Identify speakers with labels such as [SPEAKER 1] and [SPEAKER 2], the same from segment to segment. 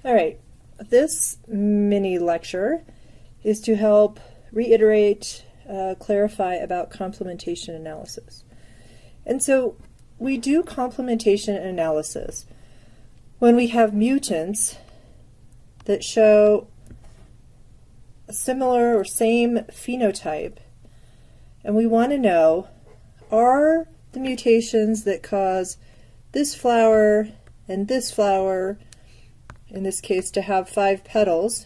[SPEAKER 1] All right, this mini lecture is to help reiterate, clarify about complementation analysis. And so we do complementation analysis when we have mutants that show a similar or same phenotype, and we want to know, are the mutations that cause this flower and this flower, in this case to have 5 petals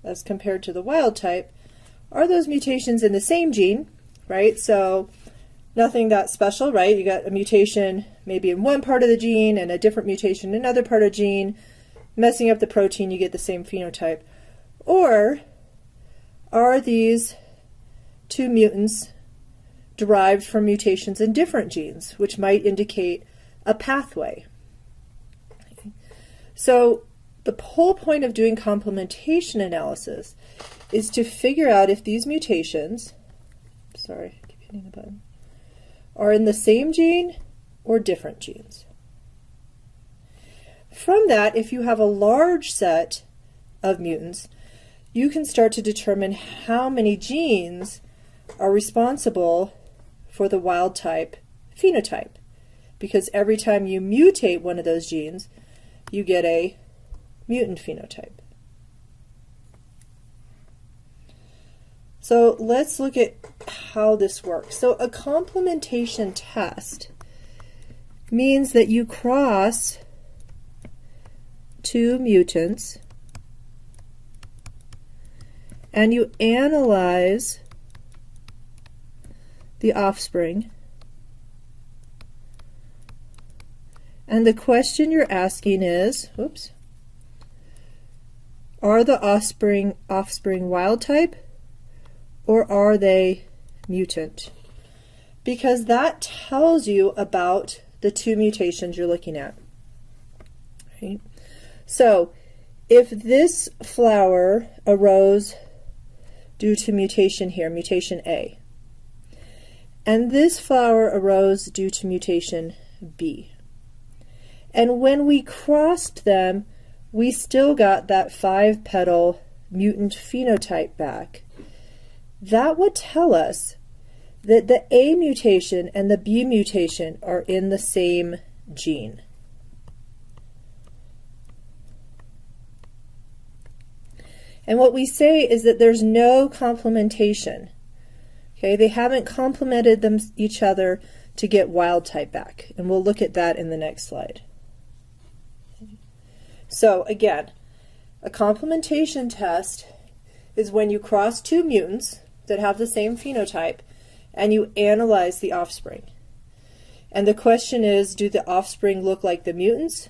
[SPEAKER 1] as compared to the wild type, are those mutations in the same gene, right? So nothing that special, right? You got a mutation maybe in one part of the gene and a different mutation in another part of the gene, messing up the protein, you get the same phenotype. Or are these two mutants derived from mutations in different genes, which might indicate a pathway? So the whole point of doing complementation analysis is to figure out if these mutations, sorry, I keep hitting the button, are in the same gene or different genes. From that, if you have a large set of mutants, you can start to determine how many genes are responsible for the wild type phenotype. Because every time you mutate one of those genes, you get a mutant phenotype. So let's look at how this works. So a complementation test means that you cross two mutants and you analyze the offspring. And the question you're asking is, oops, are the offspring wild type or are they mutant? Because that tells you about the two mutations you're looking at. Right? So if this flower arose due to mutation here, mutation A, and this flower arose due to mutation B, and when we crossed them, we still got that 5-petal mutant phenotype back. That would tell us that the A mutation and the B mutation are in the same gene. And what we say is that there's no complementation. Okay, they haven't complemented each other to get wild type back. And we'll look at that in the next slide. So again, a complementation test is when you cross two mutants that have the same phenotype and you analyze the offspring. And the question is, do the offspring look like the mutants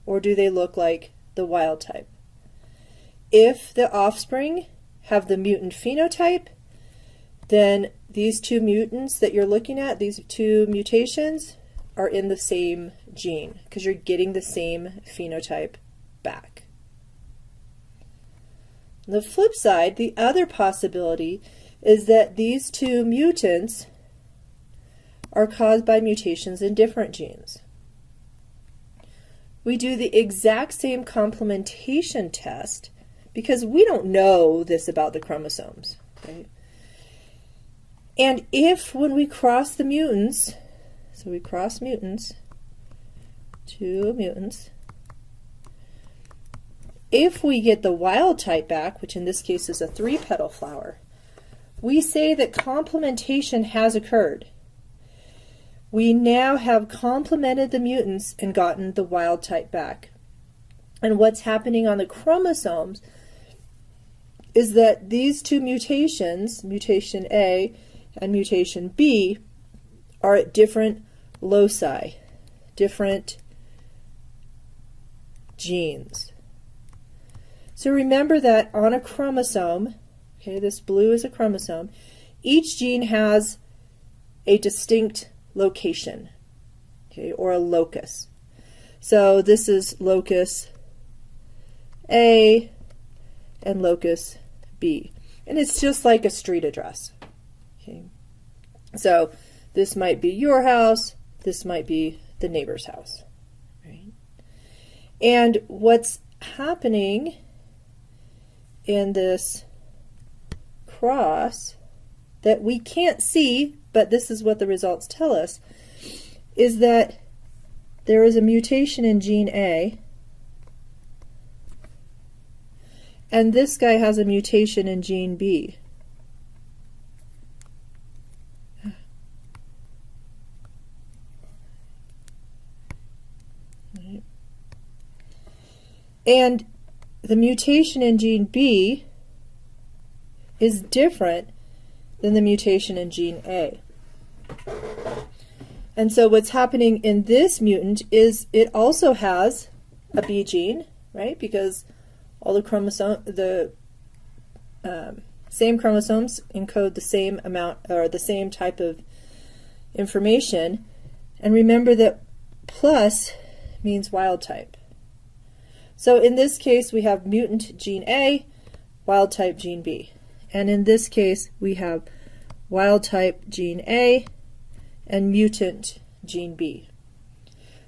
[SPEAKER 1] or do they look like the wild type? If the offspring have the mutant phenotype, then these two mutants that you're looking at, these two mutations, are in the same gene because you're getting the same phenotype back. On the flip side, the other possibility is that these two mutants are caused by mutations in different genes. We do the exact same complementation test because we don't know this about the chromosomes, right? And if when we cross the mutants, so we cross mutants, two mutants, if we get the wild type back, which in this case is a 3-petal flower, we say that complementation has occurred. We now have complemented the mutants and gotten the wild type back. And what's happening on the chromosomes is that these two mutations, mutation A and mutation B, are at different loci, different genes. So remember that on a chromosome, okay, this blue is a chromosome, each gene has a distinct location, okay, or a locus. So this is locus A and locus B. And it's just like a street address. Okay. So this might be your house, this might be the neighbor's house. Right? And what's happening in this cross that we can't see, but this is what the results tell us, is that there is a mutation in gene A, and this guy has a mutation in gene B. And the mutation in gene B is different than the mutation in gene A. And so what's happening in this mutant is it also has a B gene, right? Because all the same chromosomes encode the same amount or the same type of information. And remember that plus means wild type. So in this case, we have mutant gene A, wild type gene B. And in this case, we have wild type gene A and mutant gene B.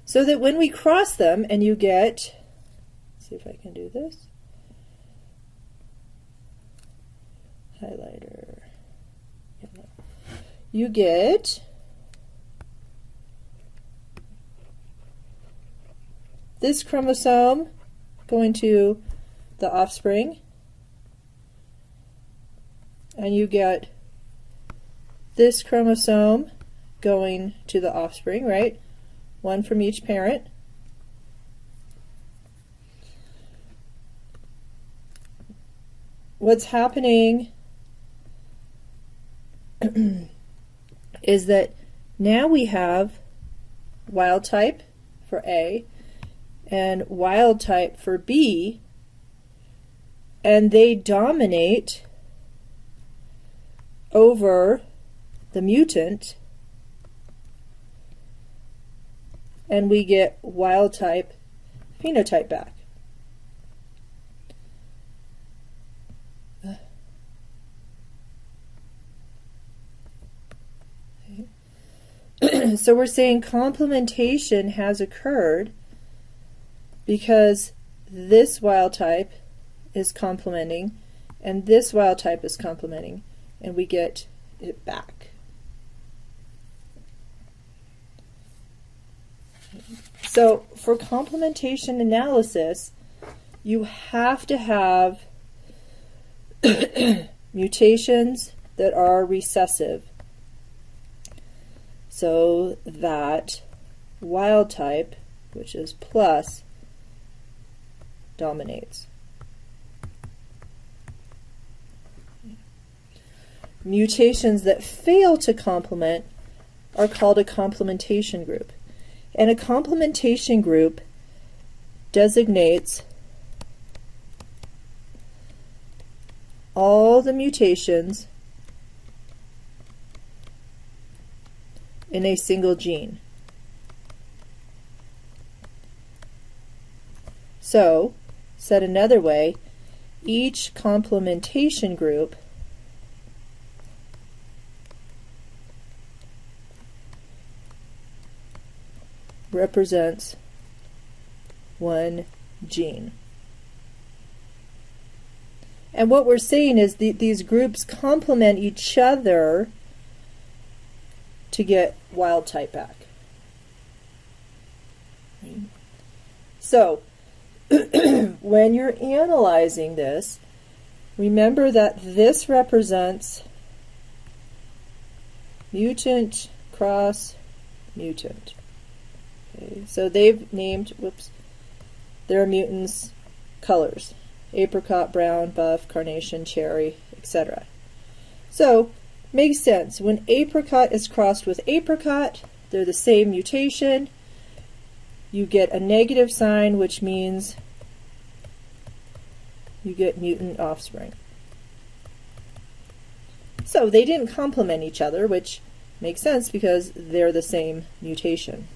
[SPEAKER 1] So that when we cross them and you get, let's see if I can do this, highlighter, you get this chromosome going to the offspring, and you get this chromosome going to the offspring, right? One from each parent. What's happening is that now we have wild type for A and wild type for B, and they dominate over the mutant, and we get wild type phenotype back. So we're saying complementation has occurred because this wild type is complementing and this wild type is complementing, and we get it back. So for complementation analysis, you have to have mutations that are recessive so that wild type, which is plus, dominates. Mutations that fail to complement are called a complementation group. And a complementation group designates all the mutations in a single gene. So, said another way, each complementation group represents one gene. And what we're saying is these groups complement each other to get wild type back. So, when you're analyzing this, remember that this represents mutant cross mutant. Okay, so they've named, their mutants colors: apricot, brown, buff, carnation, cherry, etc. So, makes sense. When apricot is crossed with apricot, they're the same mutation. You get a negative sign, which means you get mutant offspring. So they didn't complement each other, which makes sense because they're the same mutation.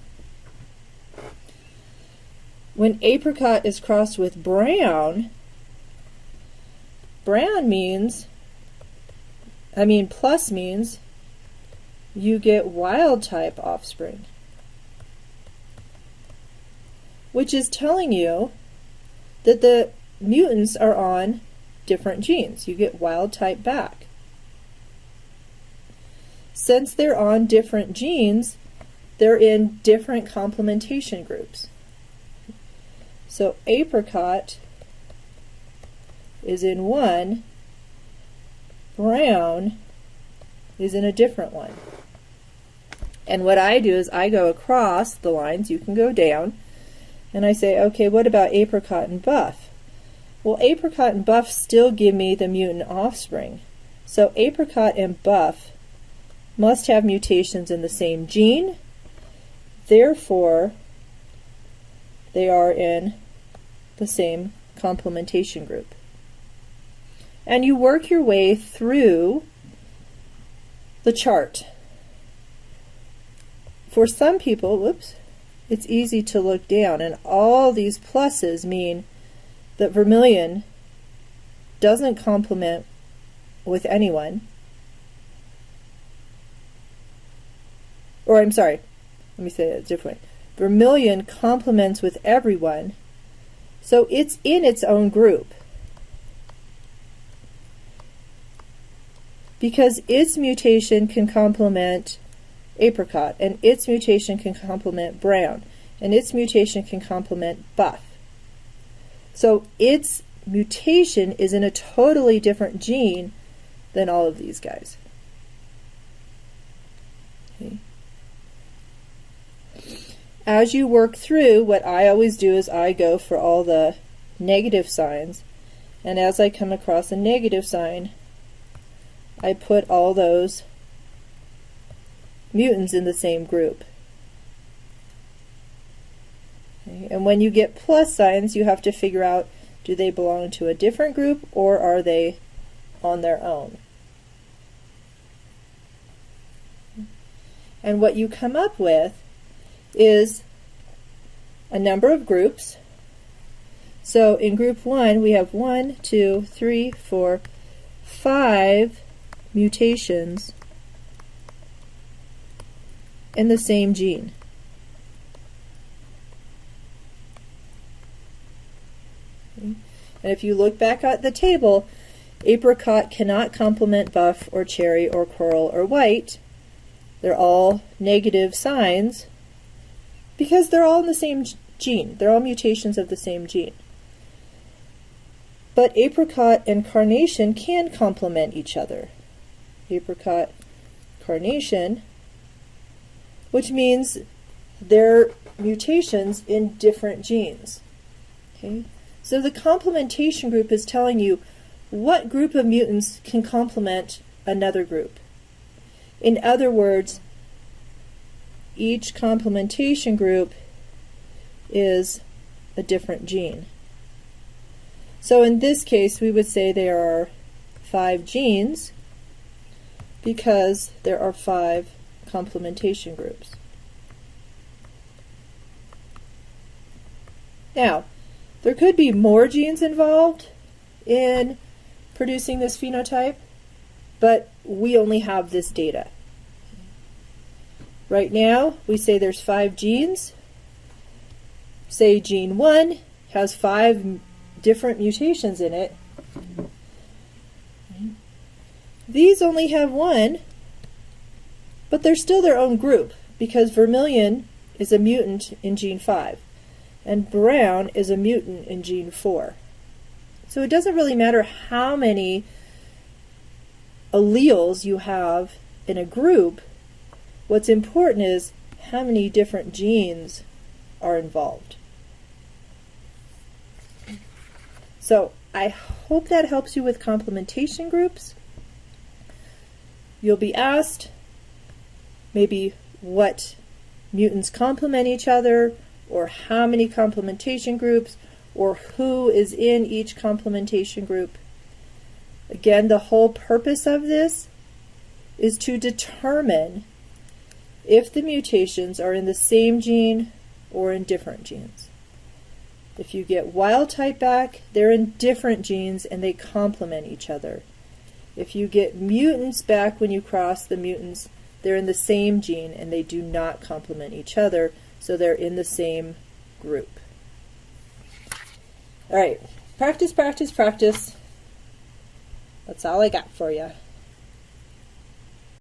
[SPEAKER 1] When apricot is crossed with brown, plus means you get wild type offspring, which is telling you that the mutants are on different genes. You get wild type back. Since they're on different genes, they're in different complementation groups. So apricot is in one, brown is in a different one. And what I do is I go across the lines, you can go down, and I say, okay, what about apricot and buff? Well, apricot and buff still give me the mutant offspring. So apricot and buff must have mutations in the same gene, therefore they are in the same complementation group. And you work your way through the chart. For some people, whoops, it's easy to look down, and all these pluses mean that vermilion doesn't complement with anyone. Or I'm sorry, let me say it differently. Vermilion complements with everyone, so it's in its own group. Because its mutation can complement apricot, and its mutation can complement brown, and its mutation can complement buff. So its mutation is in a totally different gene than all of these guys. Okay. As you work through, what I always do is I go for all the negative signs, and as I come across a negative sign, I put all those mutants in the same group. Okay. And when you get plus signs, you have to figure out, do they belong to a different group or are they on their own? And what you come up with is a number of groups. So in group 1, we have 1, 2, 3, 4, 5 mutations in the same gene. Okay. And if you look back at the table, apricot cannot complement buff or cherry or coral or white. They're all negative signs because they're all in the same gene. They're all mutations of the same gene. But apricot and carnation can complement each other. Apricot, carnation, which means they're mutations in different genes. Okay? So the complementation group is telling you what group of mutants can complement another group. In other words, each complementation group is a different gene. So in this case, we would say there are 5 genes because there are 5 complementation groups. Now, there could be more genes involved in producing this phenotype, but we only have this data. Right now, we say there's 5 genes. Say gene 1 has 5 different mutations in it. These only have 1, but they're still their own group because vermilion is a mutant in gene 5 and brown is a mutant in gene 4. So it doesn't really matter how many alleles you have in a group. What's important is how many different genes are involved. So I hope that helps you with complementation groups. You'll be asked maybe what mutants complement each other, or how many complementation groups, or who is in each complementation group. Again, the whole purpose of this is to determine if the mutations are in the same gene or in different genes. If you get wild type back, they're in different genes and they complement each other. If you get mutants back when you cross the mutants, they're in the same gene and they do not complement each other, so they're in the same group. All right, practice, practice, practice. That's all I got for you.